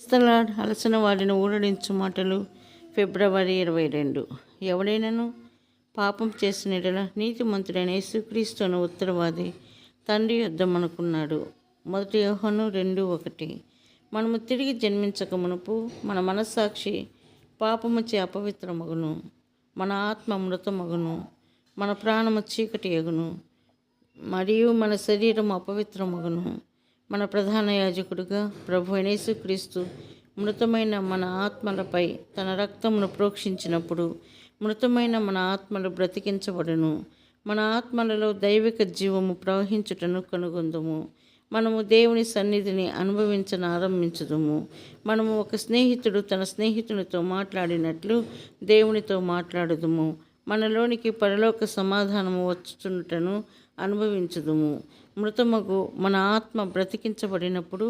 క్రైస్తలాడ్ అలసిన వారిని ఊరడించు మాటలు ఫిబ్రవరి 22. ఎవడైనాను పాపం చేసిన ఎడల నీతిమంతుడైన యేసుక్రీస్తును ఉత్తరవాది తండ్రి యుద్ధమనుకున్నాడు. 1 యోహాను 2:1. మనము తిరిగి జన్మించక మునుపు మన మనస్సాక్షి పాపముచే అపవిత్రమగును, మన ఆత్మ మృతమగును, మన ప్రాణము చీకటి ఎగును, మరియు మన శరీరము అపవిత్రమగును. మన ప్రధాన యాజకుడుగా ప్రభు యేసుక్రీస్తు మృతమైన మన ఆత్మలపై తన రక్తమును ప్రోక్షించినప్పుడు మృతమైన మన ఆత్మలు బ్రతికించబడును. మన ఆత్మలలో దైవిక జీవము ప్రవహించుటను కనుగొందుము. మనము దేవుని సన్నిధిని ఆరంభించుదుము. మనము ఒక స్నేహితుడు తన స్నేహితునితో మాట్లాడినట్లు దేవునితో మాట్లాడుదుము. మనలోనికి పరలోక సమాధానము వచ్చుచున్నటను అనుభవించుదుము. మృతమగు మన ఆత్మ బ్రతికించబడినప్పుడు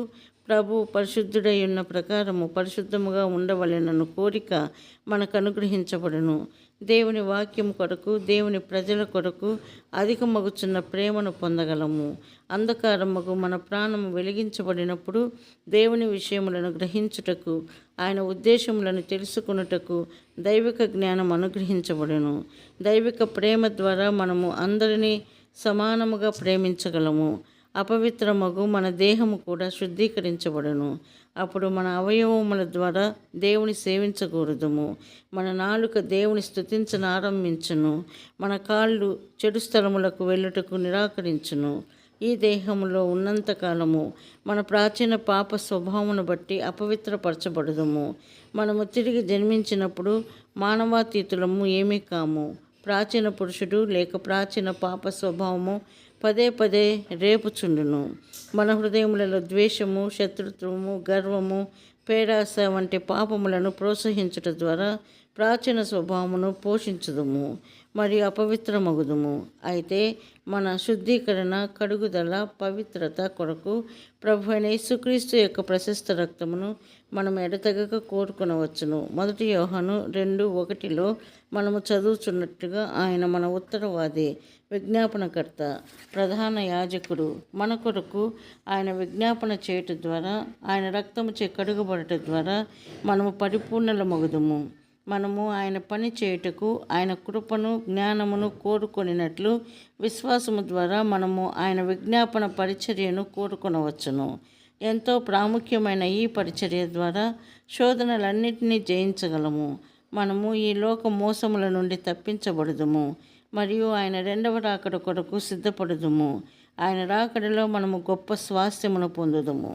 ప్రభు పరిశుద్ధుడై ఉన్న ప్రకారము పరిశుద్ధముగా ఉండవలెనను కోరిక మనకు అనుగ్రహించబడును. దేవుని వాక్యం కొరకు, దేవుని ప్రజల కొరకు అధికమగుచున్న ప్రేమను పొందగలము. అంధకారముగు మన ప్రాణము వెలిగించబడినప్పుడు దేవుని విషయములను గ్రహించుటకు, ఆయన ఉద్దేశములను తెలుసుకొనుటకు దైవిక జ్ఞానం అనుగ్రహించబడును. దైవిక ప్రేమ ద్వారా మనము అందరినీ సమానముగా ప్రేమించగలము. అపవిత్రమగు మన దేహము కూడా శుద్ధీకరించబడును. అప్పుడు మన అవయవముల ద్వారా దేవుని సేవించకూడదుము. మన నాలుక దేవుని స్తుతించనారంభించును. మన కాళ్ళు చెడు స్థలములకు వెళ్ళుటకు నిరాకరించును. ఈ దేహములో ఉన్నంతకాలము మన ప్రాచీన పాప స్వభావమును బట్టి అపవిత్రపరచబడదుము. మనము తిరిగి జన్మించినప్పుడు మానవాతీతులము ఏమీ కాము. ప్రాచీన పురుషుడు లేక ప్రాచీన పాప స్వభావము పదే పదే రేపుచుండును. మన హృదయములలో ద్వేషము, శత్రుత్వము, గర్వము, పేరాస వంటి పాపములను ప్రోత్సహించుట ద్వారా ప్రాచీన స్వభావమును పోషించుదుము మరియు అపవిత్రమగుదుము. అయితే మన శుద్ధీకరణ, కడుగుదల, పవిత్రత కొరకు ప్రభు అయిన యేసుక్రీస్తు యొక్క ప్రశస్త రక్తమును మనం ఎడతెగక కోరుకొనవచ్చును. 1 యోహాను 2:1 మనము చదువుచున్నట్టుగా ఆయన మన ఉత్తరవాది, విజ్ఞాపనకర్త, ప్రధాన యాజకుడు. మన కొరకు ఆయన విజ్ఞాపన చేయుట ద్వారా, ఆయన రక్తముచే కడుగబడట ద్వారా మనము పరిపూర్ణులమగుదుము. మనము ఆయన పని చేయుటకు ఆయన కృపను, జ్ఞానమును కోరుకొనినట్లు విశ్వాసము ద్వారా మనము ఆయన విజ్ఞాపన పరిచర్యను కోరుకొనవచ్చును. ఎంతో ప్రాముఖ్యమైన ఈ పరిచర్య ద్వారా శోధనలన్నింటినీ జయించగలము. మనము ఈ లోక మోసముల నుండి తప్పించబడుదుము మరియు ఆయన రెండవ రాకడ కొరకు సిద్ధపడుదుము. ఆయన రాకడలో మనము గొప్ప స్వాస్థ్యమును పొందుదుము.